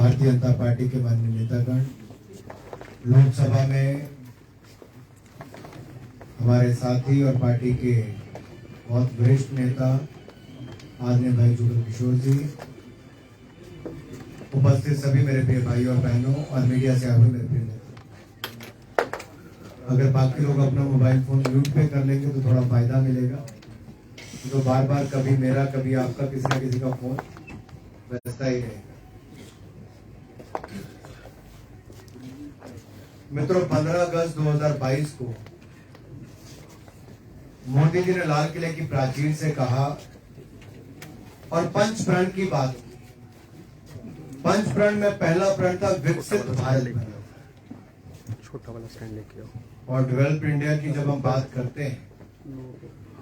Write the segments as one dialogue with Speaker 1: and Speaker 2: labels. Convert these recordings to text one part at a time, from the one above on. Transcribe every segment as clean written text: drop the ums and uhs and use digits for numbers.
Speaker 1: Bharatiya Janata party के माननीय नेतागण, लोकसभा में हमारे साथी और पार्टी के बहुत वरिष्ठ नेता आदरणीय भाई जुगल किशोर जी, उपस्थित सभी मेरे प्रिय भाइयों और बहनों और मीडिया से आए हुए मेरे प्रिय नेता, अगर बाकी लोग अपना मोबाइल फोन म्यूट पे कर लेंगे तो थोड़ा फायदा मिलेगा। तो बार बार कभी मेरा कभी आपका किसी न किसी का फोन बजता ही रहेगा। मित्रों, 15 अगस्त 2022 को मोदी जी ने लाल किले की प्राचीर से कहा और पंच प्रण की बात की। पंच प्रण में पहला प्रण था विकसित भारत बनाना,
Speaker 2: छोटा वाला स्टैंड लेके आओ।
Speaker 1: और डेवलप इंडिया की जब हम बात करते हैं,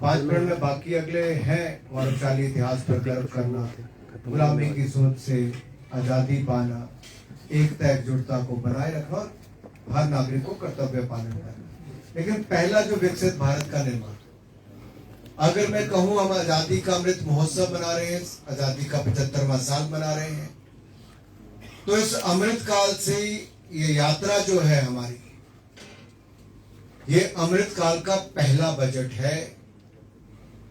Speaker 1: पांच प्रण में बाकी अगले हैं गौरवशाली इतिहास पर गर्व करना, गुलामी की सोच से आजादी पाना, एकता एकजुटता को बनाए रखना और हर नागरिक को कर्तव्य पालन करना। लेकिन पहला जो विकसित भारत का निर्माण, अगर मैं कहूं हम आजादी का अमृत महोत्सव मना रहे हैं, आजादी का 75वां साल मना रहे हैं, तो इस अमृत काल से ये यात्रा जो है हमारी, ये अमृत काल का पहला बजट है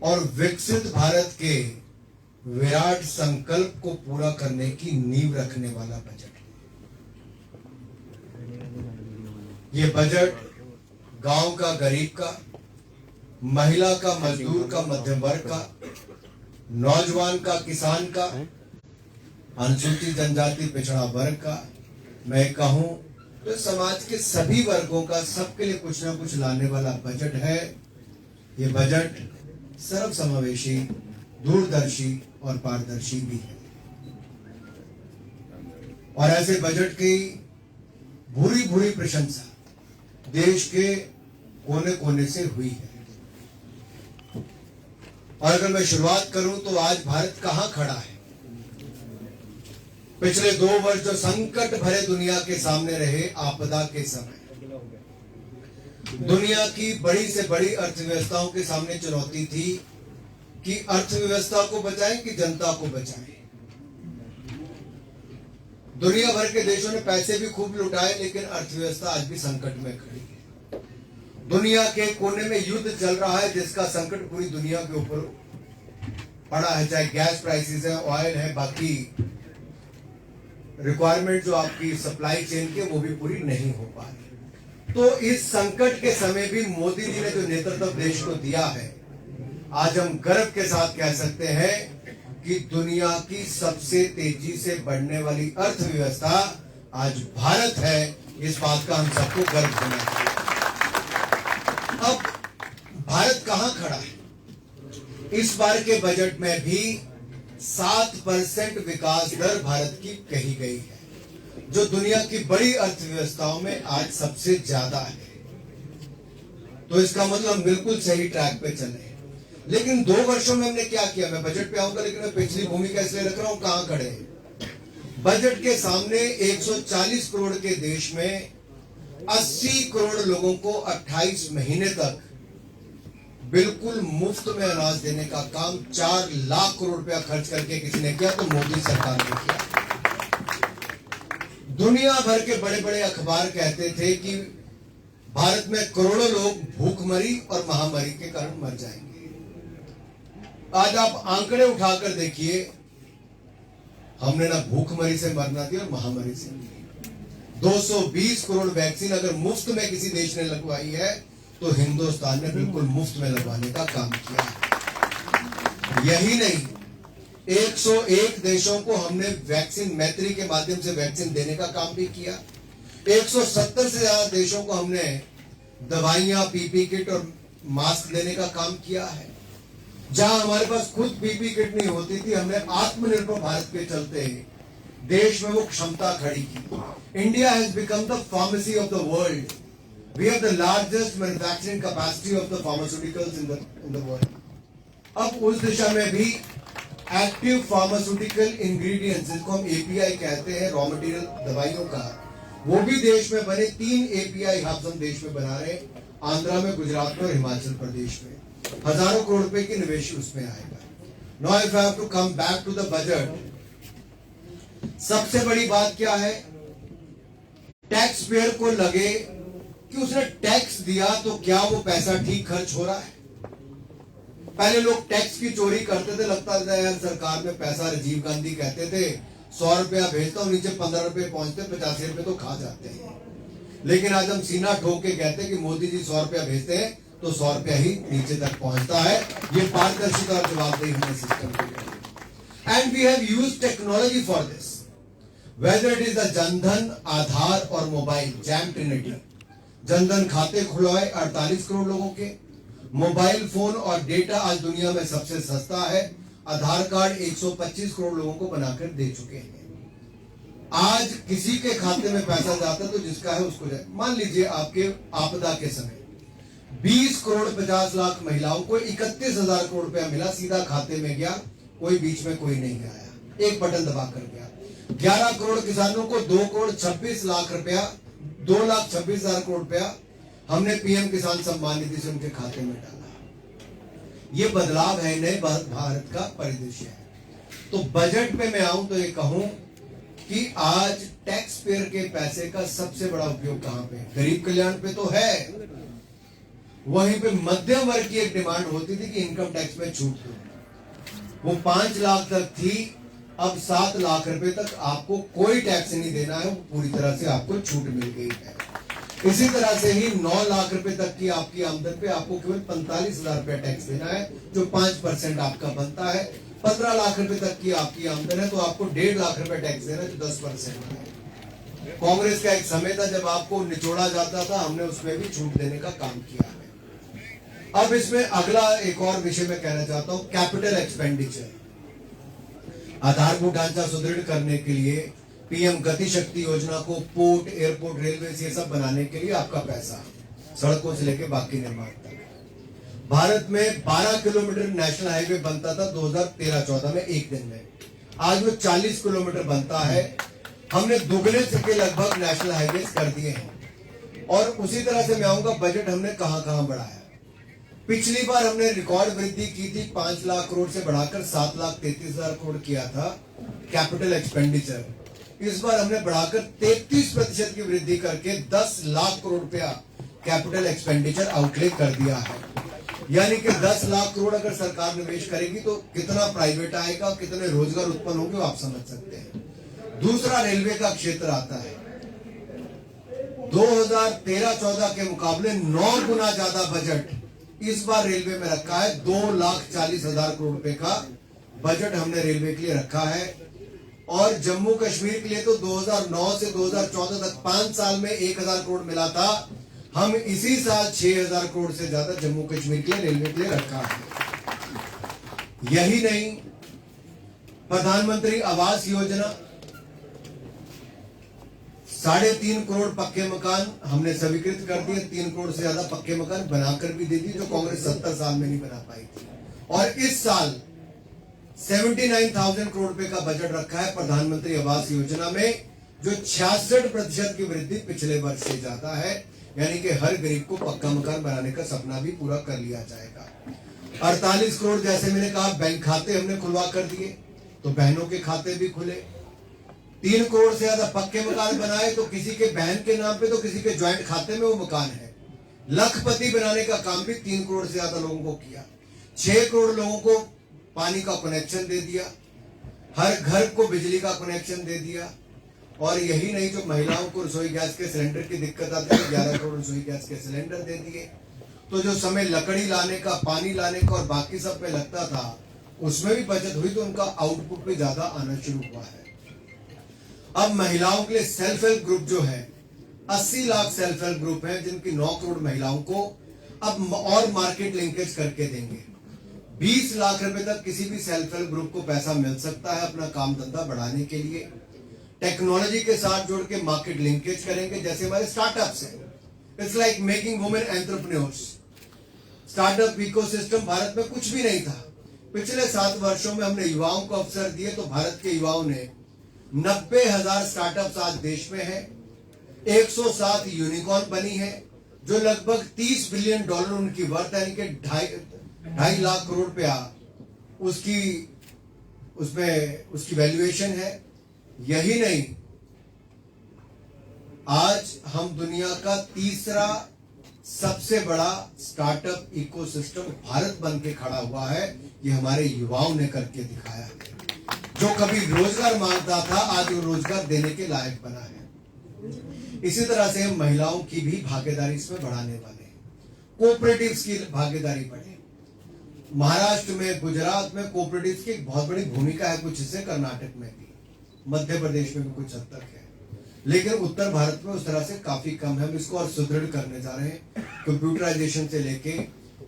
Speaker 1: और विकसित भारत के विराट संकल्प को पूरा करने की नींव रखने वाला बजट है। ये बजट गांव का गरीब का, महिला का, मजदूर का, मध्यम वर्ग का, नौजवान का, किसान का, अनुसूचित जनजाति पिछड़ा वर्ग का, मैं कहूं तो समाज के सभी वर्गों का, सबके लिए कुछ ना कुछ लाने वाला बजट है। ये बजट सर्वसमावेशी, दूरदर्शी और पारदर्शी भी है। और ऐसे बजट की भूरी भूरी प्रशंसा देश के कोने कोने से हुई है। और अगर मैं शुरुआत करूं तो आज भारत कहां खड़ा है? पिछले 2 वर्ष जो संकट भरे दुनिया के सामने रहे, आपदा के समय दुनिया की बड़ी से बड़ी अर्थव्यवस्थाओं के सामने चुनौती थी कि अर्थव्यवस्था को बचाएं कि जनता को बचाएं। दुनिया भर के देशों ने पैसे भी खूब लुटाए, लेकिन अर्थव्यवस्था आज भी संकट में खड़ी है। दुनिया के कोने में युद्ध चल रहा है जिसका संकट पूरी दुनिया के ऊपर पड़ा है, चाहे गैस प्राइसेस है, ऑयल है, बाकी रिक्वायरमेंट जो आपकी सप्लाई चेन के वो भी पूरी नहीं हो पा रही। तो इस संकट के समय भी मोदी जी ने जो नेतृत्व देश को दिया है, आज हम गर्व के साथ कह सकते हैं कि दुनिया की सबसे तेजी से बढ़ने वाली अर्थव्यवस्था आज भारत है। इस बात का हम सबको गर्व होना चाहिए। अब भारत कहां खड़ा है? इस बार के बजट में भी 7% विकास दर भारत की कही गई है, जो दुनिया की बड़ी अर्थव्यवस्थाओं में आज सबसे ज्यादा है। तो इसका मतलब हम बिल्कुल सही ट्रैक पे चल रहे हैं। लेकिन 2 वर्षों में हमने क्या किया? मैं बजट पे आऊंगा, लेकिन मैं पिछली भूमिका इसलिए रख रहा हूं, कहां खड़े हैं। बजट के सामने 140 करोड़ के देश में 80 करोड़ लोगों को 28 महीने तक बिल्कुल मुफ्त में अनाज देने का काम 4 लाख करोड़ रुपया खर्च करके किसी ने किया, तो मोदी सरकार ने किया। दुनिया भर के बड़े बड़े अखबार कहते थे कि भारत में करोड़ों लोग भूखमरी और महामारी के कारण मर जाएंगे। आज आप आंकड़े उठाकर देखिए, हमने ना भूखमरी से मरना दिया और महामारी से। 220 करोड़ वैक्सीन अगर मुफ्त में किसी देश ने लगवाई है, तो हिंदुस्तान ने बिल्कुल मुफ्त में लगवाने का काम किया। यही नहीं, 101 देशों को हमने वैक्सीन मैत्री के माध्यम से वैक्सीन देने का काम भी किया। 170 से ज्यादा देशों को हमने दवाइयां, पीपी किट और मास्क देने का काम किया है। जहां हमारे पास खुद पीपी किट नहीं होती थी, हमने आत्मनिर्भर भारत के चलते देश में वो क्षमता खड़ी की। India has become the pharmacy of the world. We have the largest manufacturing capacity of the pharmaceuticals in the world. अब उस दिशा में भी एक्टिव फार्मास्यूटिकल इंग्रेडिएंट्स, जिसको हम एपीआई कहते हैं, रॉ मटेरियल दवाइयों का, वो भी देश में बने। 3 एपीआई हब्स हम देश में बना रहे हैं, आंध्रा में, गुजरात में और हिमाचल प्रदेश में। हजारों करोड़ रुपए की निवेश उसमें आएगा। Now if I have to come back to the budget, सबसे बड़ी बात क्या है, टैक्स पेयर को लगे कि उसने टैक्स दिया तो क्या वो पैसा ठीक खर्च हो रहा है। पहले लोग टैक्स की चोरी करते थे, लगता था यार सरकार में पैसा, राजीव गांधी कहते थे 100 रुपया भेजता हूं, नीचे 15 रुपए पहुंचते, 85 रुपए तो खा जाते हैं। लेकिन आज हम सीना ठोक के कहते हैं कि मोदी जी 100 रुपया भेजते हैं तो 100 रुपया ही नीचे तक पहुंचता है। ये पारदर्शिता और जवाबदेही हमने सिस्टम को, and we have used technology for this, whether it is the Jan Dhan, Aadhaar और मोबाइल, जैम ट्रिनिटी। जनधन खाते खुलवाए 48 करोड़ लोगों के, मोबाइल फोन और डेटा आज दुनिया में सबसे सस्ता है, आधार कार्ड 125 करोड़ लोगों को बनाकर दे चुके हैं। आज किसी के खाते में पैसा जाता है तो जिसका है उसको जाए। मान लीजिए आपके आपदा के समय 20 करोड़ 50 लाख महिलाओं को 31,000 करोड़ रुपया मिला, सीधा खाते में गया, कोई बीच में कोई नहीं आया, एक बटन दबाकर गया। 11 करोड़ किसानों को 2 करोड़ 26 लाख रुपया, 2,26,000 करोड़ रुपया हमने पीएम किसान सम्मान निधि से उनके खाते में डाला। ये बदलाव है, नए भारत का परिदृश्य है। तो बजट पे मैं आऊं तो ये कहूं कि आज टैक्स पेयर के पैसे का सबसे बड़ा उपयोग कहां पे, गरीब कल्याण पे तो है, वहीं पे मध्यम वर्ग की एक डिमांड होती थी कि इनकम टैक्स में छूट दो। वो 5 लाख तक थी, अब 7 लाख रुपए तक आपको कोई टैक्स नहीं देना है, वो पूरी तरह से आपको छूट मिल गई है। इसी तरह से ही 9 लाख रुपए तक की आपकी आमदन पे आपको केवल 45,000 रुपया टैक्स देना है, जो 5% आपका बनता है। 15 लाख रुपए तक की आपकी आमदन है तो आपको 1.5 लाख रुपए टैक्स देना है, जो 10% है। कांग्रेस का एक समय था जब आपको निचोड़ा जाता था, हमने उसमें भी छूट देने का काम किया है। अब इसमें अगला एक और विषय में कहना चाहता हूं, कैपिटल एक्सपेंडिचर। आधारभूत ढांचा सुदृढ़ करने के लिए पीएम गति शक्ति योजना को पोर्ट, एयरपोर्ट, रेलवे ये सब बनाने के लिए आपका पैसा, सड़कों से लेकर बाकी निर्माण तक। भारत में 12 किलोमीटर नेशनल हाईवे बनता था 2013-14 में एक दिन में, आज वो 40 किलोमीटर बनता है। हमने दुगने के लगभग नेशनल हाईवे कर दिए हैं। और उसी तरह से मैं आऊंगा, बजट हमने कहां कहां बढ़ाया। पिछली बार हमने रिकॉर्ड वृद्धि की थी, 5 लाख करोड़ से बढ़ाकर 7,33,000 करोड़ किया था कैपिटल एक्सपेंडिचर। इस बार हमने बढ़ाकर 33% की वृद्धि करके 10 लाख करोड़ रुपया कैपिटल एक्सपेंडिचर आउटले कर दिया है। यानी कि 10 लाख करोड़ अगर सरकार निवेश करेगी तो कितना प्राइवेट आएगा, कितने रोजगार उत्पन्न होंगे, आप समझ सकते हैं। दूसरा रेलवे का क्षेत्र आता है। 2013-14 के मुकाबले 9 गुना ज्यादा बजट इस बार रेलवे में रखा है। 2,40,000 करोड़ रुपए का बजट हमने रेलवे के लिए रखा है। और जम्मू कश्मीर के लिए तो 2009 से 2014 तक 5 साल में 1,000 करोड़ मिला था, हम इसी साल 6,000 करोड़ से ज्यादा जम्मू कश्मीर के लिए रेलवे के लिए रखा है। यही नहीं, प्रधानमंत्री आवास योजना 3.5 करोड़ पक्के मकान हमने स्वीकृत कर दिए। 3 करोड़ से ज्यादा पक्के मकान बनाकर भी दे दिए, जो कांग्रेस 70 साल में नहीं बना पाई थी। और इस साल 79,000 करोड़ रुपए का बजट रखा है प्रधानमंत्री आवास योजना में, जो 66% की वृद्धि पिछले वर्ष से ज्यादा है। यानी कि हर गरीब को पक्का मकान बनाने का सपना भी पूरा कर लिया जाएगा। 48 करोड़ जैसे मैंने कहा बैंक खाते हमने खुलवा कर दिए, तो बहनों के खाते भी खुले। 3 करोड़ से ज्यादा पक्के मकान बनाए, तो किसी के बहन के नाम पे तो किसी के ज्वाइंट खाते में वो मकान है। लखपति बनाने का काम भी 3 करोड़ से ज्यादा लोगों को किया। 6 करोड़ लोगों को पानी का कनेक्शन दे दिया, हर घर को बिजली का कनेक्शन दे दिया। और यही नहीं, जो महिलाओं को रसोई गैस के सिलेंडर की दिक्कत आती है, 11 करोड़ रसोई गैस के सिलेंडर दे दिए। तो जो समय लकड़ी लाने का, पानी लाने का और बाकी सब पे लगता था, उसमें भी बचत हुई, तो उनका आउटपुट भी ज्यादा आना शुरू हुआ है। अब महिलाओं के लिए सेल्फ हेल्प ग्रुप जो है, 80 लाख सेल्फ हेल्प ग्रुप है, जिनकी 9 करोड़ महिलाओं को अब और मार्केट लिंकेज करके देंगे। 20 लाख रुपए तक किसी भी सेल्फ हेल्प ग्रुप को पैसा मिल सकता है अपना काम धंधा बढ़ाने के लिए। टेक्नोलॉजी के साथ जोड़ के मार्केट लिंकेज करेंगे, जैसे हमारे स्टार्टअप्स हैं। It's like making women entrepreneurs. Startup ecosystem Bharat में कुछ भी नहीं था। पिछले 7 वर्षों में हमने युवाओं को अवसर दिए, तो भारत के युवाओं ने 90,000 स्टार्टअप्स आज देश में है। 107 यूनिकॉर्न बनी है, जो लगभग $30 बिलियन उनकी वर्थ, यानी कि 2.5 लाख करोड़ रुपया उसकी वैल्यूएशन है। यही नहीं, आज हम दुनिया का तीसरा सबसे बड़ा स्टार्टअप इकोसिस्टम भारत बन के खड़ा हुआ है। ये हमारे युवाओं ने करके दिखाया है। जो कभी रोजगार मांगता था आज वो रोजगार देने के लायक बना है। इसी तरह से हम महिलाओं की भी भागीदारी इसमें बढ़ाने वाले हैं। कोऑपरेटिव्स की भागीदारी बढ़े। महाराष्ट्र में, गुजरात में कोऑपरेटिव्स की एक बहुत बड़ी भूमिका है, कुछ हिस्से कर्नाटक में भी, मध्य प्रदेश में भी कुछ हद तक है, लेकिन उत्तर भारत में उस तरह से काफी कम है। हम इसको और सुदृढ़ करने जा रहे हैं। कंप्यूटराइजेशन से लेके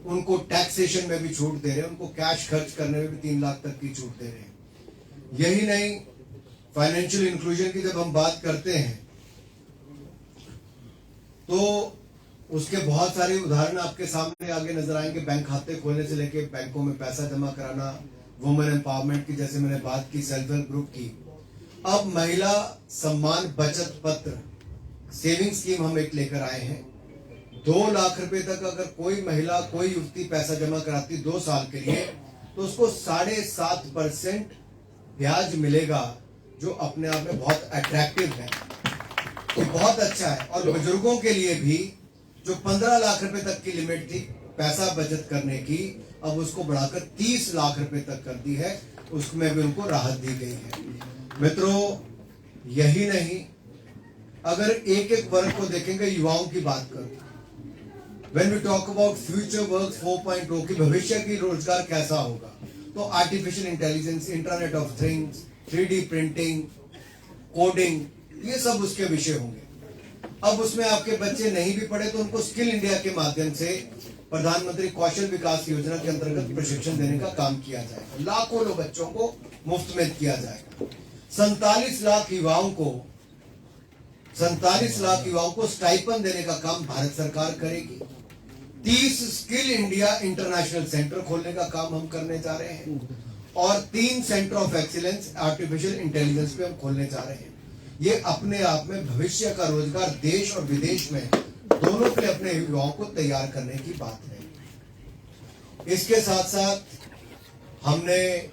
Speaker 1: उनको टैक्सेशन में भी छूट दे रहे हैं, उनको कैश खर्च करने में भी 3 लाख तक की छूट दे रहे हैं। यही नहीं, फाइनेंशियल इंक्लूजन की जब हम बात करते हैं तो उसके बहुत सारे उदाहरण आपके सामने आगे नजर आएंगे। बैंक खाते खोलने से लेके बैंकों में पैसा जमा कराना, वुमेन एम्पावरमेंट की जैसे मैंने बात की, सेल्फ हेल्प ग्रुप की। अब महिला सम्मान बचत पत्र सेविंग स्कीम हम एक लेकर आए हैं। 2 लाख रुपए तक अगर कोई महिला, कोई युवती पैसा जमा कराती 2 साल के लिए, तो उसको 7.5% ब्याज मिलेगा, जो अपने आप में बहुत अट्रैक्टिव है, तो बहुत अच्छा है। और बुजुर्गों के लिए भी जो 15 लाख रुपए तक की लिमिट थी पैसा बचत करने की, अब उसको बढ़ाकर 30 लाख रुपए तक कर दी है, उसमें भी उनको राहत दी गई है। मित्रों, यही नहीं, अगर एक एक वर्ग को देखेंगे, युवाओं की बात करूं, when we talk about future work 4.0 की भविष्य की रोजगार कैसा होगा, तो artificial intelligence, internet of things, 3D printing, coding, ये सब उसके विषय होंगे। अब उसमें आपके बच्चे नहीं भी पढ़े तो उनको स्किल इंडिया के माध्यम से प्रधानमंत्री कौशल विकास योजना के अंतर्गत प्रशिक्षण देने का काम किया जाएगा। लाखों लोग बच्चों को मुफ्त में किया जाएगा। 47 लाख युवाओं को स्टाइपेंड देने का काम भारत सरकार करेगी। 30 स्किल इंडिया इंटरनेशनल सेंटर खोलने का काम हम करने जा रहे हैं और 3 centre of excellence artificial intelligence पे हम खोलने जा रहे हैं। ये अपने आप में भविष्य का रोजगार देश और विदेश में दोनों के लिए अपने युवाओं को तैयार करने की बात है। इसके साथ साथ हमने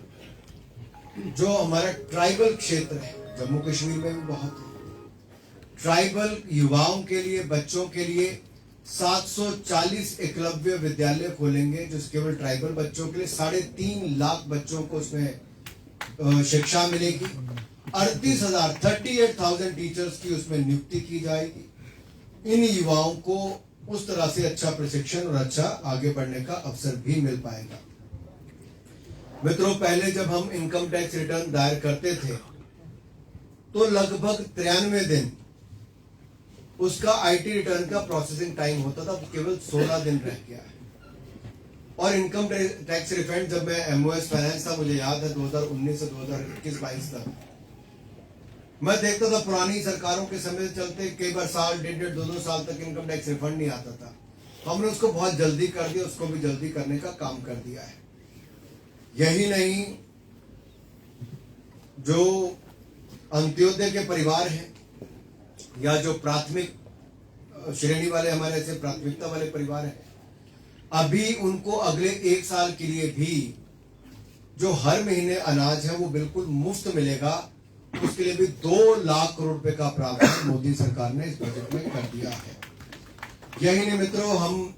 Speaker 1: जो हमारा ट्राइबल क्षेत्र है, जम्मू कश्मीर में भी बहुत है, ट्राइबल युवाओं के लिए, बच्चों के लिए 740 एकलव्य विद्यालय खोलेंगे, जो केवल ट्राइबल बच्चों के लिए 3.5 लाख बच्चों को उसमें शिक्षा मिलेगी। 38,000 टीचर्स की उसमें नियुक्ति की जाएगी। इन युवाओं को उस तरह से अच्छा प्रशिक्षण और अच्छा आगे बढ़ने का अवसर भी मिल पाएगा। मित्रों, पहले जब हम इनकम टैक्स रिटर्न दायर करते थे तो लगभग 93 दिन उसका आईटी रिटर्न का प्रोसेसिंग टाइम होता था, केवल 16 दिन रह गया है। और इनकम टैक्स रिफंड जब मैं एमओएस फाइनेंस था, मुझे याद है 2019 से 2021-22 तक मैं देखता था पुरानी सरकारों के समय चलते कई बार साल, 1.5, 2 साल तक इनकम टैक्स रिफंड नहीं आता था। हमने उसको बहुत जल्दी कर दिया, उसको भी जल्दी करने का काम कर दिया है। यही नहीं, जो अंत्योदय के परिवार हैं या जो प्राथमिक श्रेणी वाले, हमारे ऐसे प्राथमिकता वाले परिवार हैं, अभी उनको अगले 1 साल के लिए भी जो हर महीने अनाज है वो बिल्कुल मुफ्त मिलेगा। उसके लिए भी 2 लाख करोड़ रुपए का प्रावधान मोदी सरकार ने इस बजट में कर दिया है। यही नहीं मित्रों, हम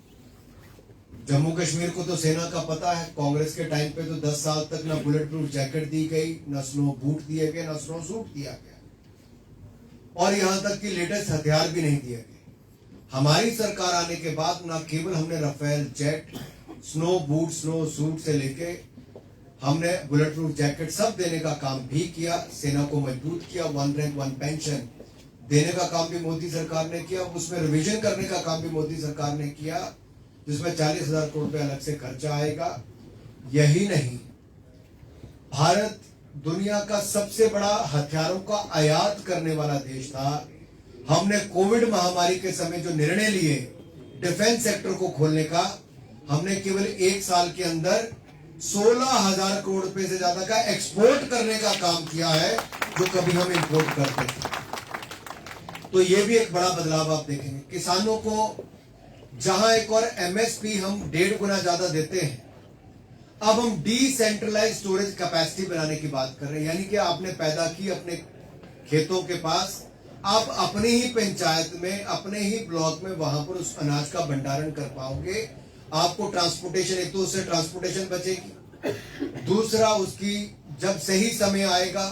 Speaker 1: जम्मू कश्मीर को तो सेना का पता है, कांग्रेस के टाइम पे तो 10 साल तक ना बुलेट प्रूफ जैकेट दी गई, ना स्नो बूट दिए गए, ना स्नो सूट दिया गया, और यहां तक कि लेटेस्ट हथियार भी नहीं दिए गए। हमारी सरकार आने के बाद ना केवल हमने Rafale jet, snow boot, snow suit से लेके हमने बुलेट प्रूफ जैकेट सब देने का काम भी किया, सेना को मजबूत किया, 1 रैंक 1 पेंशन देने का काम भी मोदी सरकार ने किया, उसमें रिवीजन करने का काम भी मोदी सरकार ने किया, जिसमें 40,000 करोड़ रुपए अलग से खर्चा आएगा। यही नहीं, भारत दुनिया का सबसे बड़ा हथियारों का आयात करने वाला देश था। हमने कोविड महामारी के समय जो निर्णय लिए डिफेंस सेक्टर को खोलने का, हमने केवल 1 साल के अंदर 16,000 करोड़ रुपए से ज्यादा का एक्सपोर्ट करने का काम किया है, जो कभी हम इंपोर्ट करते थे। तो ये भी एक बड़ा बदलाव आप देखेंगे। किसानों को जहां एक और एमएसपी हम 1.5 गुना ज्यादा देते हैं, अब हम डिसेंट्रलाइज स्टोरेज कैपेसिटी बनाने की बात कर रहे हैं। यानी कि आपने पैदा की अपने खेतों के पास आप अपनी ही पंचायत में, अपने ही ब्लॉक में वहां पर उस अनाज का भंडारण कर पाओगे। आपको ट्रांसपोर्टेशन, एक तो उससे ट्रांसपोर्टेशन बचेगी, दूसरा उसकी जब सही समय आएगा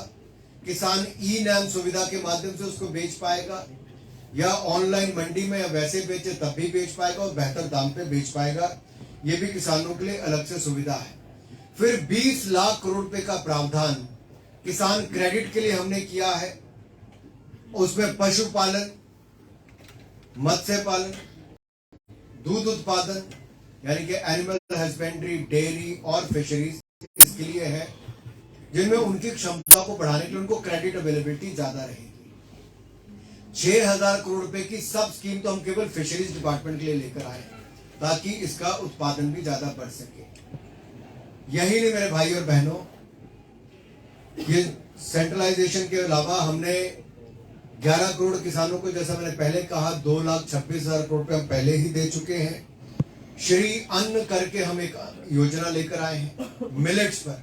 Speaker 1: किसान ई नैम सुविधा के माध्यम से उसको बेच पाएगा, या ऑनलाइन मंडी में या वैसे बेचे तब भी बेच पाएगा और बेहतर दाम पे बेच पाएगा। ये भी किसानों के लिए अलग से सुविधा है। फिर 20 लाख करोड़ रुपए का प्रावधान किसान क्रेडिट के लिए हमने किया है। उसमें पशुपालन, मत्स्य पालन, दूध उत्पादन यानी कि एनिमल हस्बेंड्री, डेयरी और फिशरीज इसके लिए है, जिनमें उनकी क्षमता को बढ़ाने के लिए उनको क्रेडिट अवेलेबिलिटी ज्यादा रहेगी। 6,000 करोड़ रुपए की सब स्कीम तो हम केवल फिशरीज डिपार्टमेंट के लिए लेकर आए ताकि इसका उत्पादन भी ज्यादा बढ़ सके। यही नहीं मेरे भाई और बहनों, ये सेंट्रलाइजेशन के अलावा हमने 11 करोड़ किसानों को, जैसा मैंने पहले कहा, 2,26,000 करोड़ रुपए हम पहले ही दे चुके हैं। श्री अन्न करके हम एक योजना लेकर आए हैं मिलेट्स पर।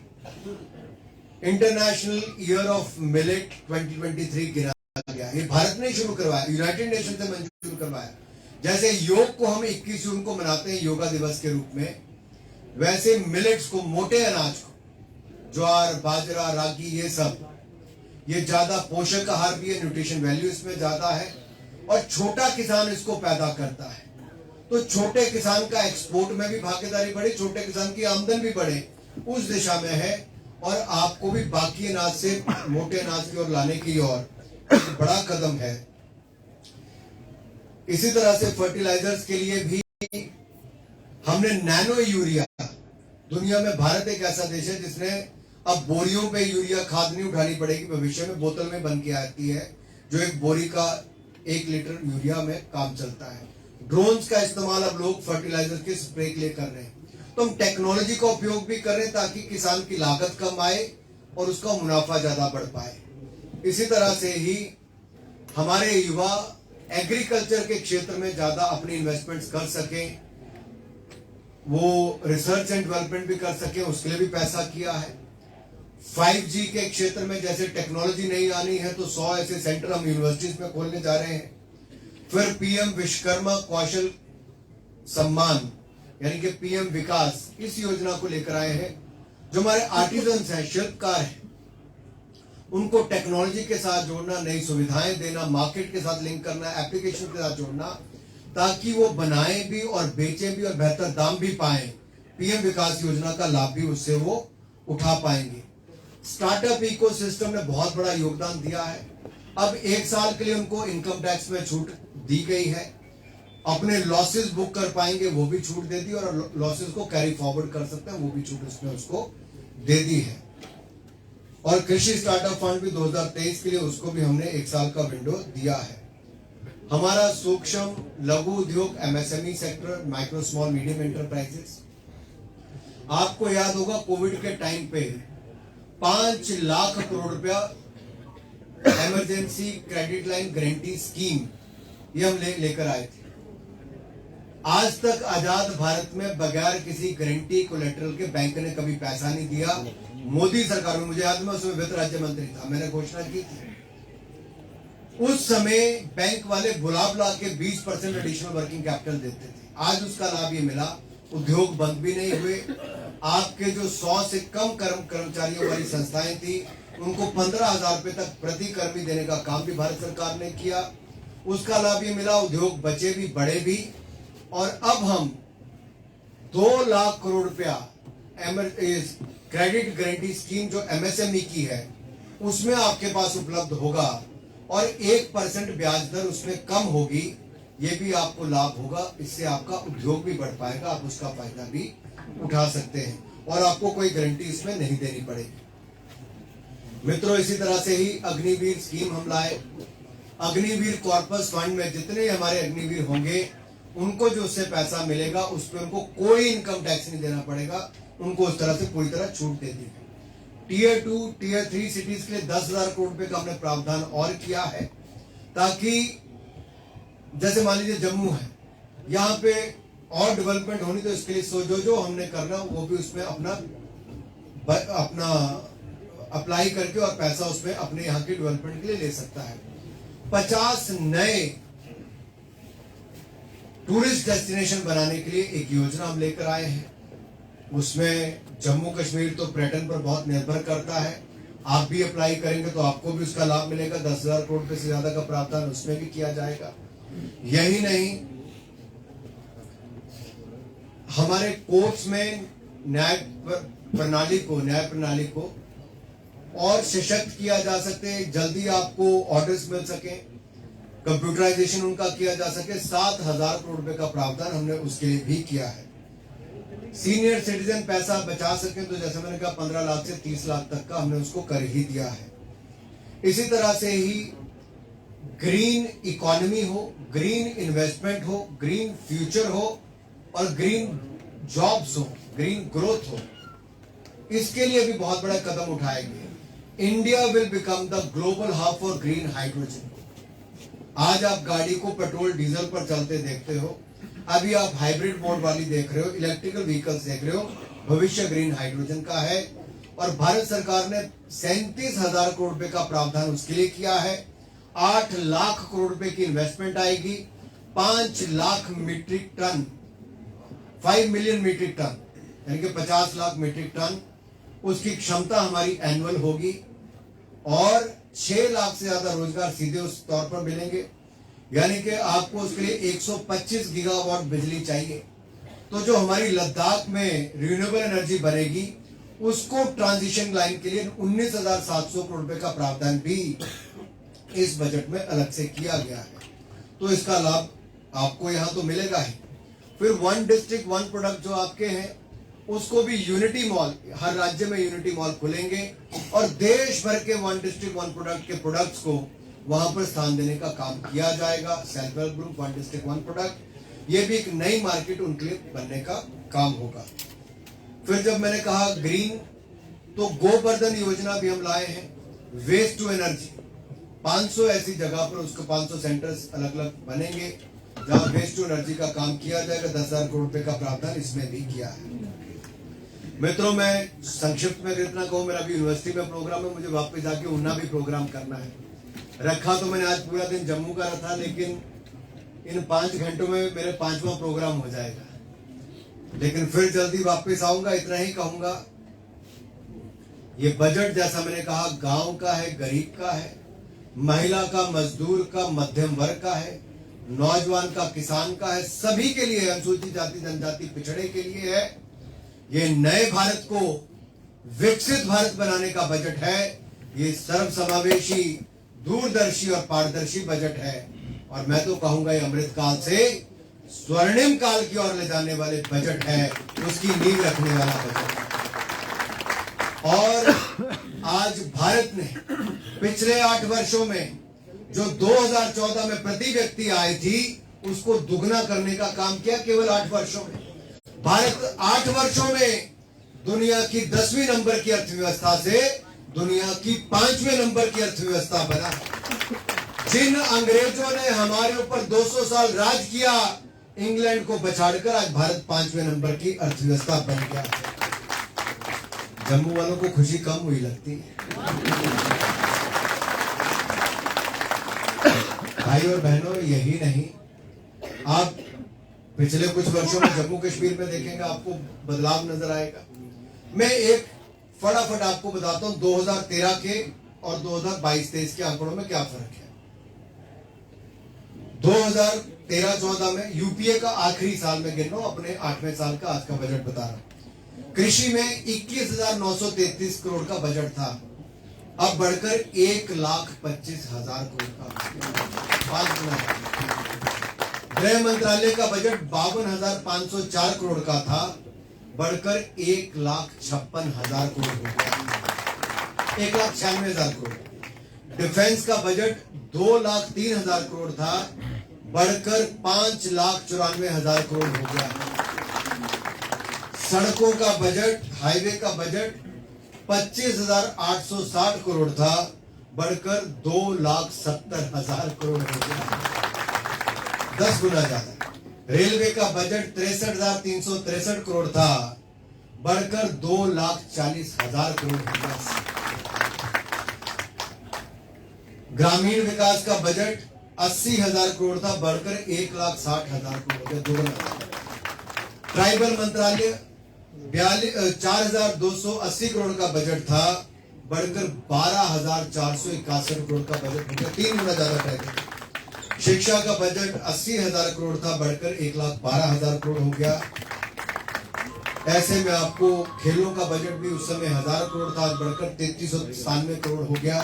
Speaker 1: इंटरनेशनल ईयर ऑफ मिलेट 2023 गिना गया। ये भारत ने शुरू करवाया, यूनाइटेड नेशन से मंजूर करवाया। जैसे योग को हम 21 जून को मनाते हैं योगा दिवस के रूप में, वैसे मिलेट्स को, मोटे अनाज को, ज्वार, बाजरा, रागी, ये सब, ये ज्यादा पोषक आहार भी है, न्यूट्रिशन वैल्यू इसमें ज्यादा है और छोटा किसान इसको पैदा करता है। तो छोटे किसान का एक्सपोर्ट में भी भागीदारी बढ़े, छोटे किसान की आमदन भी बढ़े, उस दिशा में है। और आपको भी बाकी अनाज से मोटे अनाज की ओर लाने की ओर बड़ा कदम है। इसी तरह से फर्टिलाइजर्स के लिए भी हमने नैनो यूरिया, दुनिया में भारत एक ऐसा देश है जिसने अब बोरियों पे यूरिया खाद नहीं उठानी पड़ेगी, भविष्य में बोतल में बन के आती है, जो एक बोरी का 1 लीटर यूरिया में काम चलता है। ड्रोन्स का इस्तेमाल अब लोग फर्टिलाइजर के स्प्रे के लिए कर रहे हैं। तो हम टेक्नोलॉजी का उपयोग भी कर रहे हैं ताकि किसान की लागत कम आए और उसका मुनाफा ज्यादा बढ़ पाए। इसी तरह से ही हमारे युवा एग्रीकल्चर के क्षेत्र में ज्यादा अपनी इन्वेस्टमेंट्स कर सकें, वो रिसर्च एंड डेवलपमेंट भी कर सकें, उसके लिए भी पैसा किया है। 5G के क्षेत्र में जैसे टेक्नोलॉजी नहीं आनी है तो 100 ऐसे सेंटर हम यूनिवर्सिटीज में खोलने जा रहे हैं। फिर पीएम विश्वकर्मा कौशल सम्मान यानी कि पीएम विकास, इस योजना को लेकर आए हैं। जो हमारे आर्टिजन्स हैं, शिल्पकार हैं, उनको टेक्नोलॉजी के साथ जोड़ना, नई सुविधाएं देना, मार्केट के साथ लिंक करना, एप्लीकेशन के साथ जोड़ना, ताकि वो बनाएं भी और बेचें भी और बेहतर दाम भी पाएं। पीएम विकास योजना का लाभ भी उससे वो उठा पाएंगे। स्टार्टअप इकोसिस्टम ने बहुत बड़ा योगदान दिया है। अब 1 साल के लिए उनको इनकम टैक्स में छूट दी गई है। अपने लॉसेस बुक कर पाएंगे वो भी छूट दे दी, और लॉसेस को कैरी फॉरवर्ड कर सकते हैं वो भी छूट उसने उसको दे दी है। और कृषि स्टार्टअप फंड भी 2023 के लिए उसको भी हमने 1 साल का विंडो दिया है। हमारा सूक्ष्म लघु उद्योग MSME sector, micro small medium enterprises, आपको याद होगा कोविड के टाइम पे 5 लाख करोड़ रुपया emergency credit line guarantee scheme ये हम लेकर आए थे। आज तक आजाद भारत में बगैर किसी गारंटी कोलेटरल के बैंक ने कभी पैसा नहीं दिया। मोदी सरकार में, मुझे याद है, मैं उसमें वित्त राज्य मंत्री था, मैंने घोषणा की थी। उस समय बैंक वाले बुला के 20% एडिशनल वर्किंग कैपिटल देते थे। आज उसका लाभ ये मिला, उद्योग बंद भी नहीं हुए। आपके जो 100 से कम कर्मचारियों वाली संस्थाएं थी, उनको 15,000 रुपए तक प्रति कर्मी देने का काम भी भारत सरकार ने किया। उसका लाभ ये मिला, उद्योग बचे भी, बड़े भी। और अब हम 2 लाख करोड़ रुपया क्रेडिट गारंटी स्कीम जो एमएसएमई की है उसमें आपके पास उपलब्ध होगा, और 1% ब्याज दर उसमें कम होगी। ये भी आपको लाभ होगा, इससे आपका उद्योग भी बढ़ पाएगा, आप उसका फायदा भी उठा सकते हैं और आपको कोई गारंटी इसमें नहीं देनी पड़ेगी। मित्रों, इसी तरह से ही अग्निवीर स्कीम हम लाए। अग्निवीर कॉर्पस फंड में जितने हमारे अग्निवीर होंगे उनको जो उससे पैसा मिलेगा उस पर उनको कोई इनकम टैक्स नहीं देना पड़ेगा, उनको उस तरह से पूरी तरह छूट दे दी। टीयर 2, टीयर 3 सिटीज के लिए 10,000 करोड़ रुपए का हमने प्रावधान और किया है, ताकि जैसे मान लीजिए जम्मू है, यहाँ पे और डेवलपमेंट होनी, तो इसके लिए जो हमने करना वो भी उसमें अपना अप्लाई करके और पैसा उसमें अपने यहाँ की डेवलपमेंट के लिए ले सकता है। 50 नए टूरिस्ट डेस्टिनेशन बनाने के लिए एक योजना हम लेकर आए हैं। उसमें जम्मू कश्मीर तो पर्यटन पर बहुत निर्भर करता है। आप भी अप्लाई करेंगे तो आपको भी उसका लाभ मिलेगा। 10,000 करोड़ रुपए से ज्यादा का प्रावधान उसमें भी किया जाएगा। यही नहीं, हमारे कोर्ट्स में न्याय प्रणाली को और सशक्त किया जा सके, जल्दी आपको ऑर्डर्स मिल सके, कंप्यूटराइजेशन उनका किया जा सके। 7,000 करोड़ रुपए का प्रावधान हमने उसके लिए भी किया है। सीनियर सिटीजन पैसा बचा सके तो जैसे मैंने कहा 15 लाख से 30 लाख तक का हमने उसको कर ही दिया है। इसी तरह से ही ग्रीन इकोनॉमी हो, ग्रीन इन्वेस्टमेंट हो, ग्रीन फ्यूचर हो और ग्रीन जॉब्स हो, ग्रीन ग्रोथ हो, इसके लिए भी बहुत बड़ा कदम उठाएंगे। India will become the global hub for green hydrogen. आज आप गाड़ी को पेट्रोल डीजल पर चलते देखते हो, अभी आप हाइब्रिड मोड वाली देख रहे हो, इलेक्ट्रिकल व्हीकल्स देख रहे हो, भविष्य ग्रीन हाइड्रोजन का है। और भारत सरकार ने 37,000 करोड़ रुपए का प्रावधान उसके लिए किया है। 8 लाख करोड़ रुपए की इन्वेस्टमेंट आएगी। 5 lakh metric ton, 5 million metric ton, यानी कि 50 लाख मीट्रिक टन उसकी क्षमता हमारी एनुअल होगी और 6 लाख से ज्यादा रोजगार सीधे उस तौर पर मिलेंगे। यानी कि आपको उसके लिए 125 गीगावाट बिजली चाहिए। तो जो हमारी लद्दाख में रिन्यूएबल एनर्जी बनेगी उसको ट्रांजिशन लाइन के लिए 19,700 करोड़ रुपए का प्रावधान भी इस बजट में अलग से किया गया है। तो इसका लाभ आपको यहां तो मिलेगा ही। फिर 1 डिस्ट्रिक्ट 1 प्रोडक्ट जो आपके हैं उसको भी यूनिटी मॉल, हर राज्य में यूनिटी मॉल खुलेंगे और देश भर के 1 डिस्ट्रिक्ट 1 प्रोडक्ट के प्रोडक्ट्स को वहां पर स्थान देने का काम किया जाएगा। Self help group 1 district 1 product, ये भी एक नई मार्केट उनके लिए बनने का काम होगा। फिर जब मैंने कहा ग्रीन, तो गोवर्धन योजना भी हम लाए हैं। वेस्ट टू एनर्जी, 500 ऐसी जगह पर उसको 500 सेंटर्स अलग अलग बनेंगे जहां वेस्ट टू एनर्जी का काम किया जाएगा। 10,000 करोड़ रुपए का प्रावधान इसमें भी किया है। मित्रों, मैं संक्षिप्त में इतना कहूं, मेरा अभी यूनिवर्सिटी में प्रोग्राम है, मुझे वापस जाके उन्ना भी प्रोग्राम करना है। रखा तो मैंने आज पूरा दिन जम्मू का रखा, लेकिन इन 5 घंटों में मेरे 5वां प्रोग्राम हो जाएगा। लेकिन फिर जल्दी वापस आऊंगा। इतना ही कहूंगा, ये बजट जैसा मैंने कहा गांव का है, गरीब का है, महिला का, मजदूर का, मध्यम वर्ग का है, नौजवान का, किसान का है, सभी के लिए, अनुसूचित जाति जनजाति पिछड़े के लिए है। ये नए भारत को विकसित भारत बनाने का बजट है। ये सर्वसमावेशी, दूरदर्शी और पारदर्शी बजट है। और मैं तो कहूंगा ये अमृत काल से स्वर्णिम काल की ओर ले जाने वाले बजट है, उसकी नींव रखने वाला बजट है। और आज भारत ने पिछले 8 वर्षों में जो 2014 में प्रति व्यक्ति आय थी उसको दुगना करने का काम किया। केवल 8 वर्षों में भारत 8 वर्षों में दुनिया की 10वीं नंबर की अर्थव्यवस्था से दुनिया की 5वें नंबर की अर्थव्यवस्था बना। जिन अंग्रेजों ने हमारे ऊपर 200 साल राज किया, इंग्लैंड को बछाड़कर आज भारत 5वें नंबर की अर्थव्यवस्था बन गया। जम्मू वालों को खुशी कम हुई लगती है। भाई और बहनों, यही नहीं, आप पिछले कुछ वर्षों में जम्मू कश्मीर में देखेंगे आपको बदलाव नजर आएगा। मैं एक फटाफट आपको बताता हूं 2013 के और 2022-23 के आंकड़ों में क्या फर्क है। 2013-14 में यूपीए का आखिरी साल में गिन रहा हूं, अपने 8वें साल का आज का बजट बता रहा हूं। कृषि में 21,933 करोड़ का बजट था, अब बढ़कर 1,25,000 करोड़ का 5 गुना। गृह मंत्रालय का बजट 52,504 करोड़ का था, बढ़कर 1,56,000 करोड़ हो गया, 1,96,000 करोड़। डिफेंस का बजट 2,03,000 करोड़ था, बढ़कर 5,94,000 करोड़ हो गया। सड़कों का बजट, हाईवे का बजट 25,860 करोड़ था, बढ़कर 2,70,000 करोड़ हो गया, 10 गुना ज्यादा। रेलवे का बजट 63,363 करोड़ था, बढ़कर 2,40,000 करोड़ हो गया, ग्रामीण विकास का बजट 80,000 करोड़ था, बढ़कर 1,60,000 करोड़ हो गया, दोगुना। ट्राइबल मंत्रालय 4,280 करोड़ का बजट था, बढ़कर 12,461 करोड़ का बजट हो गया, 3 गुना ज्यादा ट्राइबल। शिक्षा का बजट 80,000 करोड़ था, बढ़कर 1,12,000 करोड़ हो गया। ऐसे में आपको खेलों का बजट भी उस समय 1,000 करोड़ था, बढ़कर 3,397 करोड़ हो गया।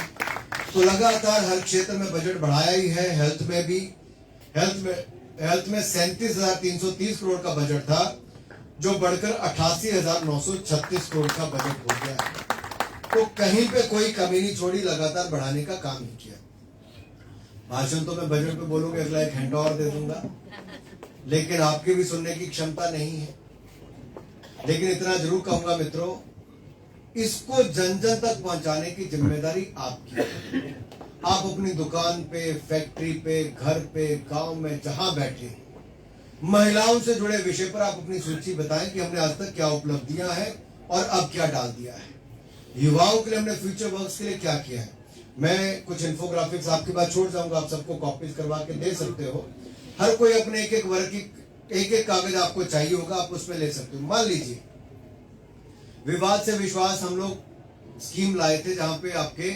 Speaker 1: तो लगातार हर क्षेत्र में बजट बढ़ाया ही है। हेल्थ में भी, हेल्थ में 37,330 करोड़ का बजट था, जो बढ़कर 88,936 करोड़ का बजट हो गया। तो कहीं पे कोई कमी नहीं छोड़ी, लगातार बढ़ाने का काम ही किया। भाषण तो मैं बजट पे बोलूंगा, अगला 1 घंटा और दे दूंगा, लेकिन आपकी भी सुनने की क्षमता नहीं है। लेकिन इतना जरूर कहूंगा मित्रों, इसको जन जन तक पहुंचाने की जिम्मेदारी आपकी है। आप अपनी दुकान पे, फैक्ट्री पे, घर पे, गांव में जहां बैठे, महिलाओं से जुड़े विषय पर आप अपनी सूची बताएं कि हमने आज तक क्या उपलब्धियां हैं और अब क्या डाल दिया है। युवाओं के लिए हमने फ्यूचर वर्क्स के लिए क्या किया है। मैं कुछ इन्फोग्राफिक्स आपके पास छोड़ जाऊंगा, आप सबको कॉपीज करवा के दे सकते हो। हर कोई अपने एक एक वर्ग की एक एक कागज आपको चाहिए होगा, आप उसमें ले सकते हो। मान लीजिए विवाद से विश्वास हम लोग स्कीम लाए थे, जहां पे आपके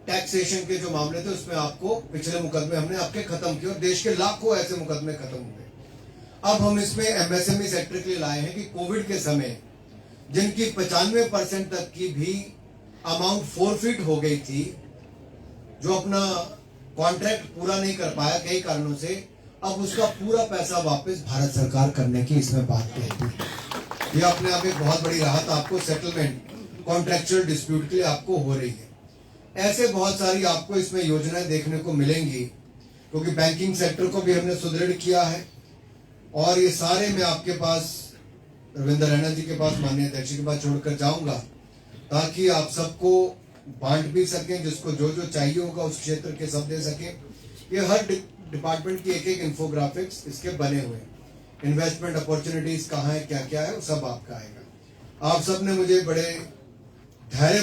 Speaker 1: टैक्सेशन के जो मामले थे उसमें आपको पिछले मुकदमे हमने आपके खत्म किए और देश के लाखों ऐसे मुकदमे खत्म हुए। अब हम इसमें एमएसएमई सेक्टर के लिए लाए हैं कि कोविड के समय जिनकी 95% तक की भी अमाउंट फोरफिट हो गई थी, जो अपना कॉन्ट्रैक्ट पूरा नहीं कर पाया कई कारणों से, अब उसका पूरा पैसा वापस भारत सरकार करने की इसमें बात कहती है। यह अपने आप एक बहुत बड़ी राहत आपको सेटलमेंट कॉन्ट्रैक्चुअल डिस्प्यूट के लिए आपको हो रही है। ऐसे बहुत सारी आपको इसमें योजनाएं देखने को मिलेंगी, क्योंकि बैंकिंग सेक्टर को भी हमने सुदृढ़ किया है। और ये सारे मैं आपके पास रविंद्र रैना जी के पास, माननीय अध्यक्ष के पास छोड़कर जाऊंगा, ताकि आप सबको बांट भी सकें, जिसको जो जो चाहिए होगा उस क्षेत्र के सब दे सकें। ये हर डिपार्टमेंट की एक एक इन्फोग्राफिक्स इसके बने हुए हैं। इन्वेस्टमेंट अपॉर्चुनिटीज कहाँ है, क्या क्या है, वो सब आपका आएगा। आप सब ने मुझे बड़े धैर्य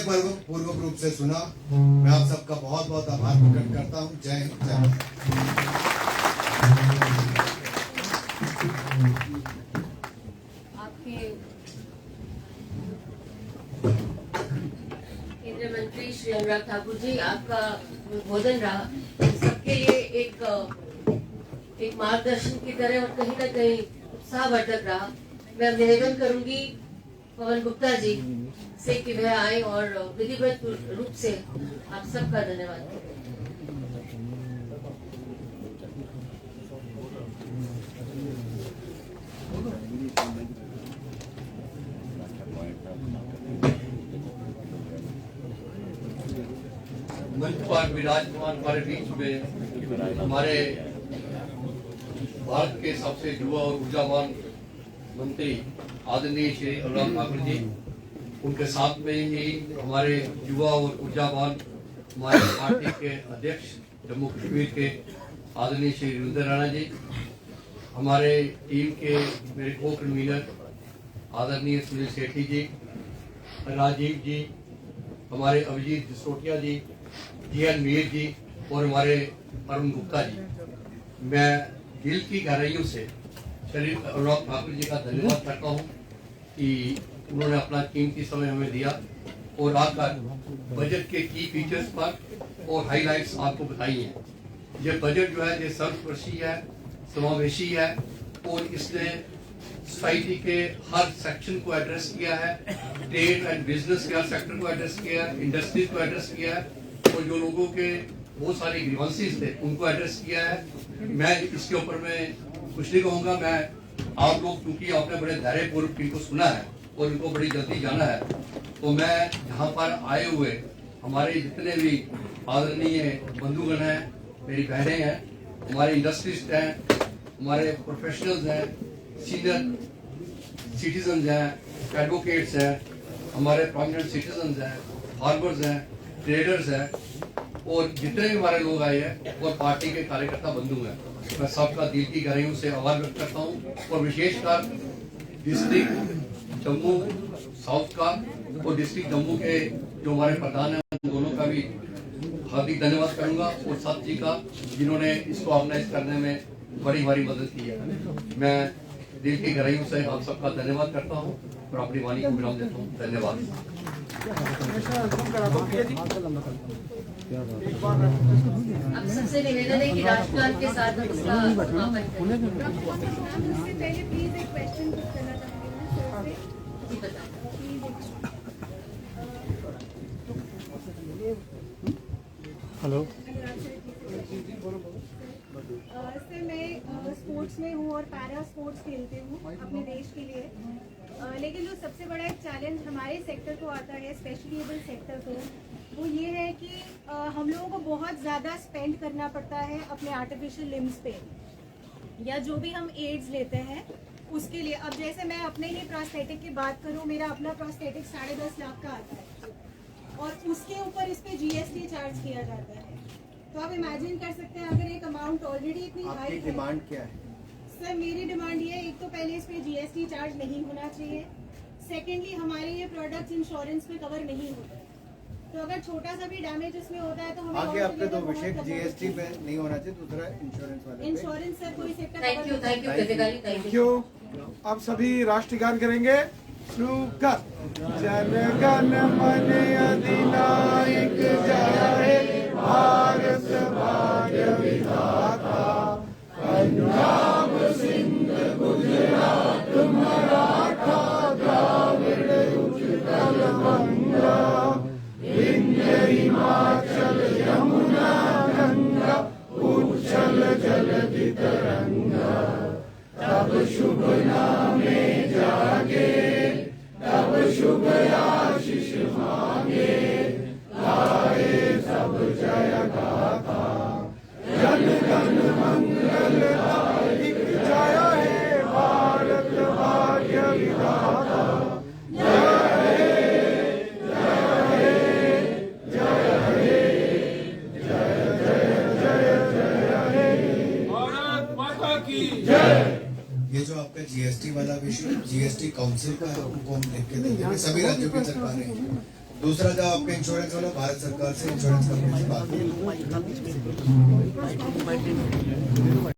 Speaker 1: पूर्वक रूप से सुना। मैं आप सबका बहुत बहुत आभार प्रकट करता हूँ। जय हिंद, जय भारत।
Speaker 3: आपके केंद्रीय मंत्री श्री अनुराग ठाकुर जी, आपका उद्बोधन रहा सबके लिए एक मार्गदर्शन की तरह और कहीं ना कहीं उत्साहवर्धक रहा। मैं निवेदन करूंगी पवन गुप्ता जी से कि वह आए और विधिवत रूप से आप सबका धन्यवाद करें।
Speaker 4: मंच पर विराजमान हमारे बीच में हमारे भारत के सबसे युवा और ऊर्जावान मंत्री आदरणीय श्री अनुराग ठाकुर जी, उनके साथ में ही हमारे युवा और ऊर्जावान हमारे पार्टी के अध्यक्ष जम्मू कश्मीर के आदरणीय श्री रविंद्र रैना जी, हमारे टीम के मेरे को कन्वीनर आदरणीय सुनील सेठी जी, राजीव जी, हमारे अभिजीत जसरोटिया जी, जीएन मीर जी और हमारे अरुण गुप्ता जी। मैं दिल की गहराइयों से श्री अनुराग ठाकुर जी का धन्यवाद करता हूँ कि उन्होंने अपना कीमती समय हमें दिया और आकर बजट के की फीचर्स पर और हाईलाइट्स आपको बताई हैं। ये बजट जो है ये सर्वस्पर्शी है, समावेशी है और इसने सोसाइटी के हर सेक्शन को एड्रेस किया है। ट्रेड एंड बिजनेस के हर सेक्टर को एड्रेस किया है, इंडस्ट्रीज को एड्रेस किया है और जो लोगों के बहुत सारे ग्रीवेंसेस थे उनको एड्रेस किया है। मैं इसके ऊपर में कुछ नहीं कहूँगा। मैं आप लोग क्योंकि आपने बड़े धैर्यपूर्वक इनको सुना है और इनको बड़ी जल्दी जाना है, तो मैं यहाँ पर आए हुए हमारे जितने भी आदरणीय बंधुगण हैं, मेरी बहनें हैं, हमारे इंडस्ट्रिस्ट हैं, हमारे प्रोफेशनल्स हैं, सीनियर सिटीजन हैं, एडवोकेट्स हैं, हमारे प्रोमिनेंट सिटीजन हैं, फार्मर्स हैं, ट्रेडर्स हैं और जितने भी हमारे लोग आए हैं और पार्टी के कार्यकर्ता बंधु हैं, मैं सबका दिल की गहराइयों से आभार व्यक्त करता हूँ। और विशेषकर डिस्ट्रिक्ट जम्मू साउथ का और डिस्ट्रिक्ट जम्मू के जो हमारे प्रधान हैं, उन दोनों का भी हार्दिक धन्यवाद करूंगा और साथ जी का जिन्होंने इसको ऑर्गेनाइज करने में बड़ी मदद की है। मैं दिल की गहराइयों से आप सबका धन्यवाद करता हूँ और अपनी वाणी को विराम देता हूँ। धन्यवाद।
Speaker 3: अब सबसे निवेदन है कि राष्ट्रगान के साथ हम इसका समापन करें।
Speaker 5: उससे पहले प्लीज एक क्वेश्चन पुट करना चाहती हूँ सर से।
Speaker 3: जी बताएं।
Speaker 2: हेलो
Speaker 5: सर मैं स्पोर्ट्स में हूँ और पैरा स्पोर्ट्स खेलती हूँ अपने देश के लिए। लेकिन जो सबसे बड़ा एक चैलेंज हमारे सेक्टर को आता है, स्पेशली एबल सेक्टर को, वो ये है कि हम लोगों को बहुत ज़्यादा स्पेंड करना पड़ता है अपने आर्टिफिशियल लिम्स पे, या जो भी हम एड्स लेते हैं उसके लिए। अब जैसे मैं अपने ही प्रोस्थेटिक की बात करूँ, मेरा अपना प्रोस्थेटिक 10.5 लाख का आता है और उसके ऊपर इस पे GST चार्ज किया जाता है। तो आप इमेजिन कर सकते हैं अगर एक अमाउंट ऑलरेडी इतनी हाई है।
Speaker 1: डिमांड क्या है?
Speaker 5: सर मेरी डिमांड ये है, एक तो पहले इस पे GST चार्ज नहीं होना चाहिए, सेकेंडली हमारे ये प्रोडक्ट्स इंश्योरेंस में कवर नहीं होते। तो अगर छोटा सा भी डैमेज इसमें होता है तो हमें
Speaker 1: आगे आपके दो विषय GST पे नहीं होना चाहिए, दूसरा इंश्योरेंस वाले पे।
Speaker 5: इंश्योरेंस सर कोई सेक्टर
Speaker 3: थैंक यू कृतिकाली, थैंक यू।
Speaker 6: क्यों आप सभी राष्ट्रगान करेंगे? शुरू कर। जन गण मन अधिनायक जय हे भारत भाग्य विधाता, पंजाब सिंध गुजरात मराठा द्राविड़ उत्कल बंगा, विंध्य हिमाचल यमुना गंगा, उच्छल जलधि तरंगा। तब शुभ नामे जागे, तब शुभ आशीष मांगे, गाए सब जय गाथा, जन गण मंगलदायक जय हे भारत भाग्य विधाता।
Speaker 1: ये जो आपका GST वाला विषय GST काउंसिल का है, उनको हम लिख के देंगे सभी राज्यों की सरकारें। दूसरा जो आपका इंश्योरेंस वाला, भारत सरकार से इंश्योरेंस कंपनी से बात करें।